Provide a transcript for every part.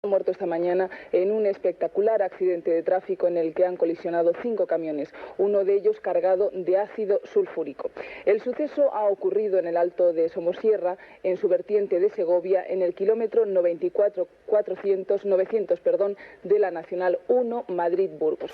Muerto esta mañana en un espectacular accidente de tráfico en el que han colisionado 5 camiones, uno de ellos cargado de ácido sulfúrico. El suceso ha ocurrido en el Alto de Somosierra, en su vertiente de Segovia, en el kilómetro 900 de la Nacional 1 Madrid-Burgos.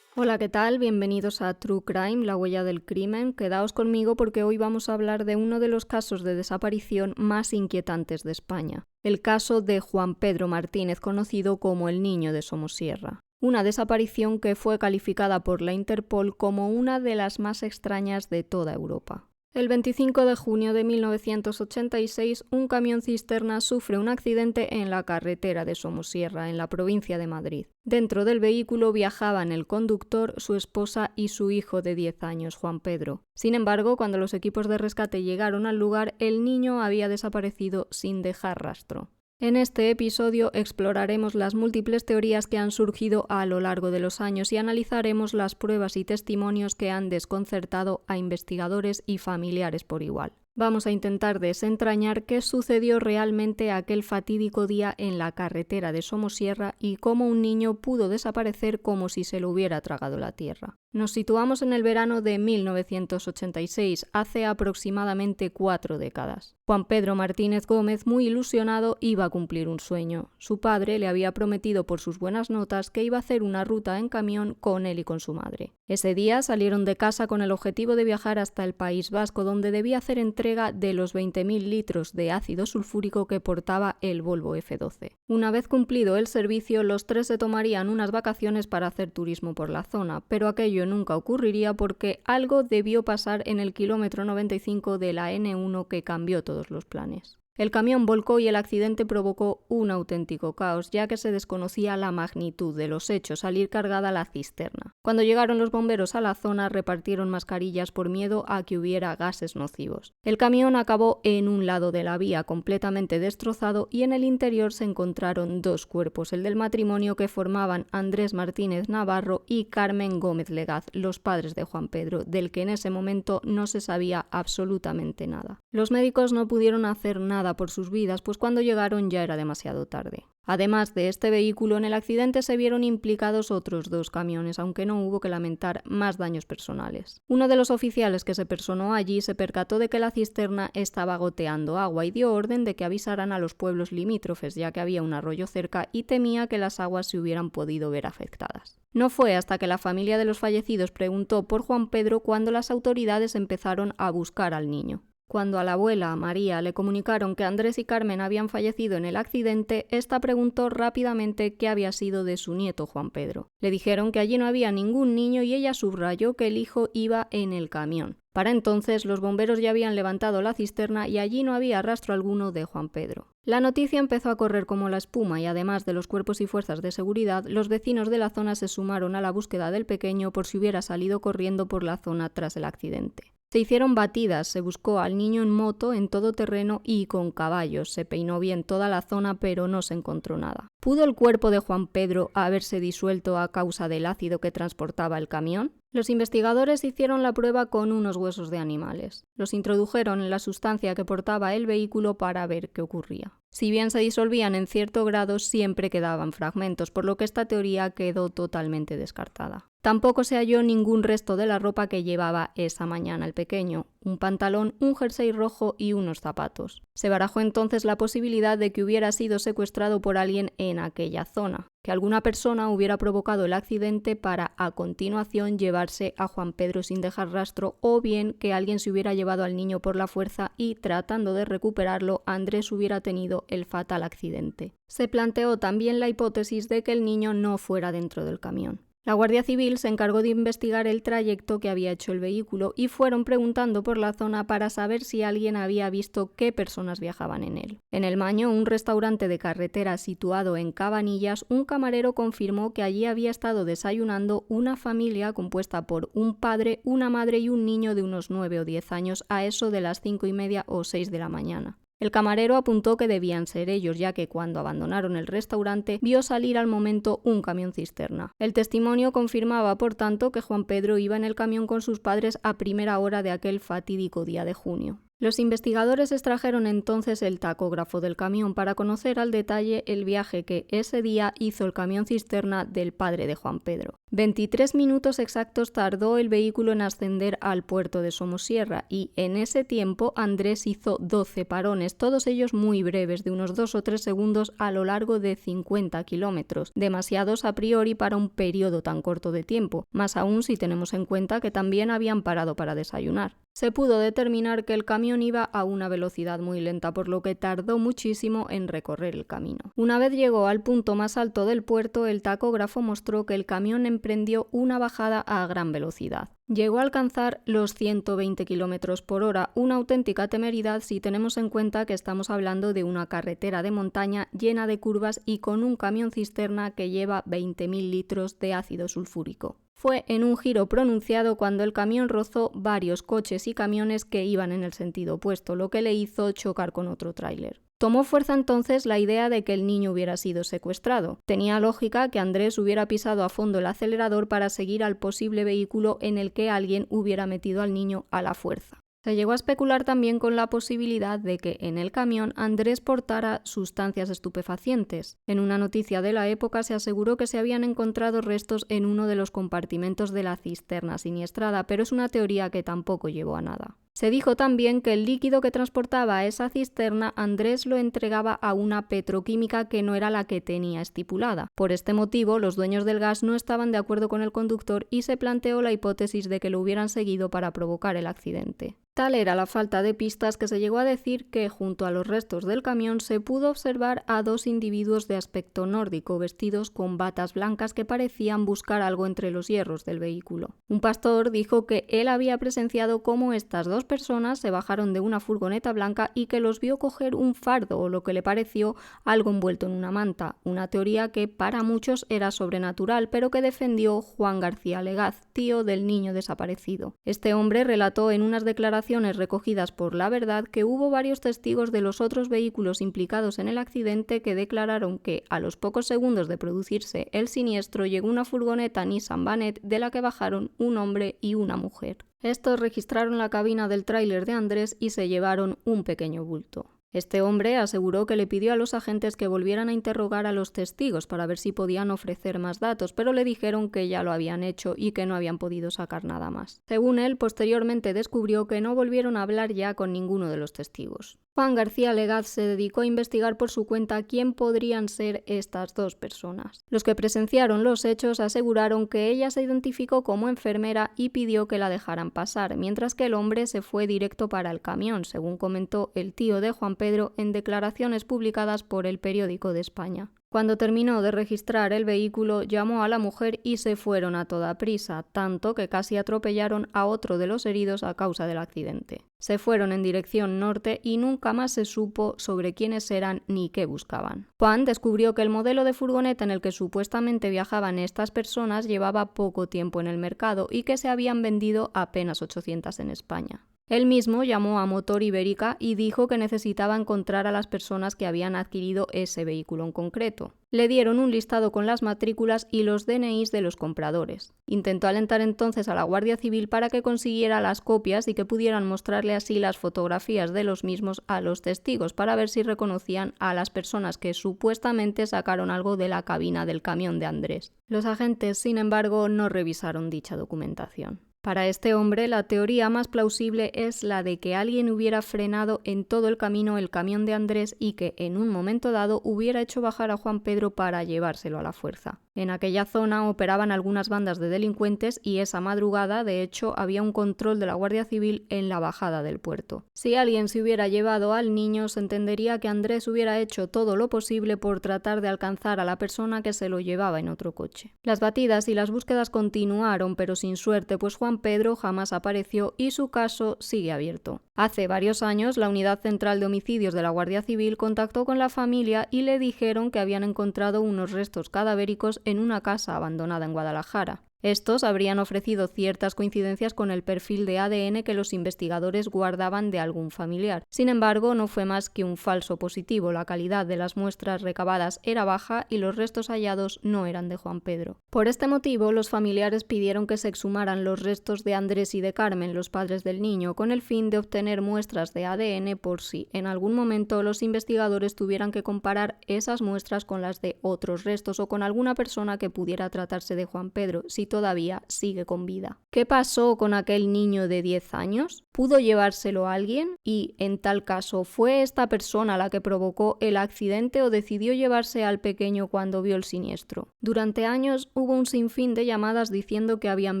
Hola, ¿qué tal? Bienvenidos a True Crime, la huella del crimen. Quedaos conmigo porque hoy vamos a hablar de uno de los casos de desaparición más inquietantes de España. El caso de Juan Pedro Martínez, conocido como el Niño de Somosierra. Una desaparición que fue calificada por la Interpol como una de las más extrañas de toda Europa. El 25 de junio de 1986, un camión cisterna sufre un accidente en la carretera de Somosierra, en la provincia de Madrid. Dentro del vehículo viajaban el conductor, su esposa y su hijo de 10 años, Juan Pedro. Sin embargo, cuando los equipos de rescate llegaron al lugar, el niño había desaparecido sin dejar rastro. En este episodio exploraremos las múltiples teorías que han surgido a lo largo de los años y analizaremos las pruebas y testimonios que han desconcertado a investigadores y familiares por igual. Vamos a intentar desentrañar qué sucedió realmente aquel fatídico día en la carretera de Somosierra y cómo un niño pudo desaparecer como si se lo hubiera tragado la tierra. Nos situamos en el verano de 1986, hace aproximadamente 4 décadas. Juan Pedro Martínez Gómez, muy ilusionado, iba a cumplir un sueño. Su padre le había prometido por sus buenas notas que iba a hacer una ruta en camión con él y con su madre. Ese día salieron de casa con el objetivo de viajar hasta el País Vasco, donde debía hacer entrega de los 20.000 litros de ácido sulfúrico que portaba el Volvo F12. Una vez cumplido el servicio, los tres se tomarían unas vacaciones para hacer turismo por la zona, pero aquello nunca ocurriría porque algo debió pasar en el kilómetro 95 de la N1 que cambió todos los planes. El camión volcó y el accidente provocó un auténtico caos, ya que se desconocía la magnitud de los hechos al ir cargada la cisterna. Cuando llegaron los bomberos a la zona, repartieron mascarillas por miedo a que hubiera gases nocivos. El camión acabó en un lado de la vía completamente destrozado y en el interior se encontraron 2 cuerpos, el del matrimonio que formaban Andrés Martínez Navarro y Carmen Gómez Legaz, los padres de Juan Pedro, del que en ese momento no se sabía absolutamente nada. Los médicos no pudieron hacer nada por sus vidas, pues cuando llegaron ya era demasiado tarde. Además de este vehículo, en el accidente se vieron implicados otros 2 camiones, aunque no hubo que lamentar más daños personales. Uno de los oficiales que se personó allí se percató de que la cisterna estaba goteando agua y dio orden de que avisaran a los pueblos limítrofes, ya que había un arroyo cerca y temía que las aguas se hubieran podido ver afectadas. No fue hasta que la familia de los fallecidos preguntó por Juan Pedro cuando las autoridades empezaron a buscar al niño. Cuando a la abuela, María, le comunicaron que Andrés y Carmen habían fallecido en el accidente, esta preguntó rápidamente qué había sido de su nieto Juan Pedro. Le dijeron que allí no había ningún niño y ella subrayó que el hijo iba en el camión. Para entonces, los bomberos ya habían levantado la cisterna y allí no había rastro alguno de Juan Pedro. La noticia empezó a correr como la espuma y además de los cuerpos y fuerzas de seguridad, los vecinos de la zona se sumaron a la búsqueda del pequeño por si hubiera salido corriendo por la zona tras el accidente. Se hicieron batidas, se buscó al niño en moto, en todo terreno y con caballos. Se peinó bien toda la zona, pero no se encontró nada. ¿Pudo el cuerpo de Juan Pedro haberse disuelto a causa del ácido que transportaba el camión? Los investigadores hicieron la prueba con unos huesos de animales. Los introdujeron en la sustancia que portaba el vehículo para ver qué ocurría. Si bien se disolvían en cierto grado, siempre quedaban fragmentos, por lo que esta teoría quedó totalmente descartada. Tampoco se halló ningún resto de la ropa que llevaba esa mañana el pequeño, un pantalón, un jersey rojo y unos zapatos. Se barajó entonces la posibilidad de que hubiera sido secuestrado por alguien en aquella zona, que alguna persona hubiera provocado el accidente para a continuación llevarse a Juan Pedro sin dejar rastro, o bien que alguien se hubiera llevado al niño por la fuerza y, tratando de recuperarlo, Andrés hubiera tenido el fatal accidente. Se planteó también la hipótesis de que el niño no fuera dentro del camión. La Guardia Civil se encargó de investigar el trayecto que había hecho el vehículo y fueron preguntando por la zona para saber si alguien había visto qué personas viajaban en él. En El Maño, un restaurante de carretera situado en Cabanillas, un camarero confirmó que allí había estado desayunando una familia compuesta por un padre, una madre y un niño de unos 9 o 10 años a eso de las 5:30 o 6 de la mañana. El camarero apuntó que debían ser ellos, ya que cuando abandonaron el restaurante vio salir al momento un camión cisterna. El testimonio confirmaba, por tanto, que Juan Pedro iba en el camión con sus padres a primera hora de aquel fatídico día de junio. Los investigadores extrajeron entonces el tacógrafo del camión para conocer al detalle el viaje que ese día hizo el camión cisterna del padre de Juan Pedro. 23 minutos exactos tardó el vehículo en ascender al puerto de Somosierra y en ese tiempo Andrés hizo 12 parones, todos ellos muy breves, de unos 2 o 3 segundos a lo largo de 50 kilómetros, demasiados a priori para un periodo tan corto de tiempo, más aún si tenemos en cuenta que también habían parado para desayunar. Se pudo determinar que el camión iba a una velocidad muy lenta, por lo que tardó muchísimo en recorrer el camino. Una vez llegó al punto más alto del puerto, el tacógrafo mostró que el camión emprendió una bajada a gran velocidad. Llegó a alcanzar los 120 km por hora, una auténtica temeridad si tenemos en cuenta que estamos hablando de una carretera de montaña llena de curvas y con un camión cisterna que lleva 20.000 litros de ácido sulfúrico. Fue en un giro pronunciado cuando el camión rozó varios coches y camiones que iban en el sentido opuesto, lo que le hizo chocar con otro tráiler. Tomó fuerza entonces la idea de que el niño hubiera sido secuestrado. Tenía lógica que Andrés hubiera pisado a fondo el acelerador para seguir al posible vehículo en el que alguien hubiera metido al niño a la fuerza. Se llegó a especular también con la posibilidad de que en el camión Andrés portara sustancias estupefacientes. En una noticia de la época se aseguró que se habían encontrado restos en uno de los compartimentos de la cisterna siniestrada, pero es una teoría que tampoco llevó a nada. Se dijo también que el líquido que transportaba a esa cisterna Andrés lo entregaba a una petroquímica que no era la que tenía estipulada. Por este motivo, los dueños del gas no estaban de acuerdo con el conductor y se planteó la hipótesis de que lo hubieran seguido para provocar el accidente. Tal era la falta de pistas que se llegó a decir que, junto a los restos del camión, se pudo observar a 2 individuos de aspecto nórdico vestidos con batas blancas que parecían buscar algo entre los hierros del vehículo. Un pastor dijo que él había presenciado cómo estas 2 personas se bajaron de una furgoneta blanca y que los vio coger un fardo o lo que le pareció algo envuelto en una manta, una teoría que para muchos era sobrenatural, pero que defendió Juan García Legaz, tío del niño desaparecido. Este hombre relató en unas declaraciones recogidas por La Verdad que hubo varios testigos de los otros vehículos implicados en el accidente que declararon que a los pocos segundos de producirse el siniestro llegó una furgoneta Nissan Vanette de la que bajaron un hombre y una mujer. Estos registraron la cabina del tráiler de Andrés y se llevaron un pequeño bulto. Este hombre aseguró que le pidió a los agentes que volvieran a interrogar a los testigos para ver si podían ofrecer más datos, pero le dijeron que ya lo habían hecho y que no habían podido sacar nada más. Según él, posteriormente descubrió que no volvieron a hablar ya con ninguno de los testigos. Juan García Legaz se dedicó a investigar por su cuenta quién podrían ser estas 2 personas. Los que presenciaron los hechos aseguraron que ella se identificó como enfermera y pidió que la dejaran pasar, mientras que el hombre se fue directo para el camión, según comentó el tío de Juan Pedro en declaraciones publicadas por El Periódico de España. Cuando terminó de registrar el vehículo, llamó a la mujer y se fueron a toda prisa, tanto que casi atropellaron a otro de los heridos a causa del accidente. Se fueron en dirección norte y nunca más se supo sobre quiénes eran ni qué buscaban. Juan descubrió que el modelo de furgoneta en el que supuestamente viajaban estas personas llevaba poco tiempo en el mercado y que se habían vendido apenas 800 en España. Él mismo llamó a Motor Ibérica y dijo que necesitaba encontrar a las personas que habían adquirido ese vehículo en concreto. Le dieron un listado con las matrículas y los DNIs de los compradores. Intentó alentar entonces a la Guardia Civil para que consiguiera las copias y que pudieran mostrarle así las fotografías de los mismos a los testigos para ver si reconocían a las personas que supuestamente sacaron algo de la cabina del camión de Andrés. Los agentes, sin embargo, no revisaron dicha documentación. Para este hombre, la teoría más plausible es la de que alguien hubiera frenado en todo el camino el camión de Andrés y que en un momento dado hubiera hecho bajar a Juan Pedro para llevárselo a la fuerza. En aquella zona operaban algunas bandas de delincuentes y esa madrugada, de hecho, había un control de la Guardia Civil en la bajada del puerto. Si alguien se hubiera llevado al niño, se entendería que Andrés hubiera hecho todo lo posible por tratar de alcanzar a la persona que se lo llevaba en otro coche. Las batidas y las búsquedas continuaron, pero sin suerte, pues Juan Pedro jamás apareció y su caso sigue abierto. Hace varios años, la Unidad Central de Homicidios de la Guardia Civil contactó con la familia y le dijeron que habían encontrado unos restos cadavéricos en una casa abandonada en Guadalajara. Estos habrían ofrecido ciertas coincidencias con el perfil de ADN que los investigadores guardaban de algún familiar. Sin embargo, no fue más que un falso positivo. La calidad de las muestras recabadas era baja y los restos hallados no eran de Juan Pedro. Por este motivo, los familiares pidieron que se exhumaran los restos de Andrés y de Carmen, los padres del niño, con el fin de obtener muestras de ADN por si en algún momento los investigadores tuvieran que comparar esas muestras con las de otros restos o con alguna persona que pudiera tratarse de Juan Pedro, si todavía sigue con vida. ¿Qué pasó con aquel niño de 10 años? ¿Pudo llevárselo alguien? Y, en tal caso, ¿fue esta persona la que provocó el accidente o decidió llevarse al pequeño cuando vio el siniestro? Durante años hubo un sinfín de llamadas diciendo que habían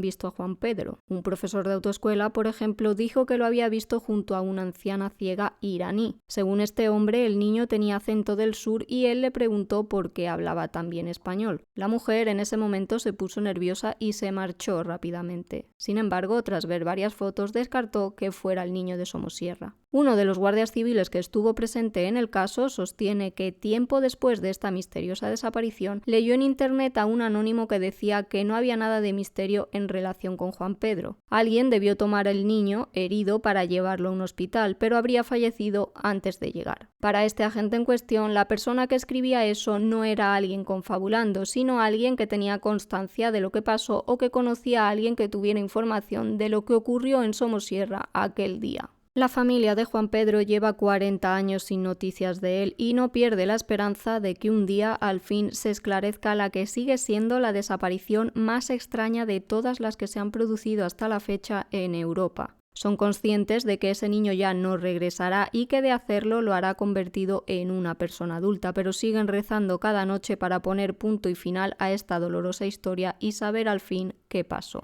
visto a Juan Pedro. Un profesor de autoescuela, por ejemplo, dijo que lo había visto junto a una anciana ciega iraní. Según este hombre, el niño tenía acento del sur y él le preguntó por qué hablaba tan bien español. La mujer en ese momento se puso nerviosa y se marchó rápidamente. Sin embargo, tras ver varias fotos, descartó que fuera el niño de Somosierra. Uno de los guardias civiles que estuvo presente en el caso sostiene que tiempo después de esta misteriosa desaparición leyó en internet a un anónimo que decía que no había nada de misterio en relación con Juan Pedro. Alguien debió tomar al niño herido para llevarlo a un hospital, pero habría fallecido antes de llegar. Para este agente en cuestión, la persona que escribía eso no era alguien confabulando, sino alguien que tenía constancia de lo que pasó o que conocía a alguien que tuviera información de lo que ocurrió en Somosierra aquel día. La familia de Juan Pedro lleva 40 años sin noticias de él y no pierde la esperanza de que un día al fin se esclarezca la que sigue siendo la desaparición más extraña de todas las que se han producido hasta la fecha en Europa. Son conscientes de que ese niño ya no regresará y que de hacerlo lo hará convertido en una persona adulta, pero siguen rezando cada noche para poner punto y final a esta dolorosa historia y saber al fin qué pasó.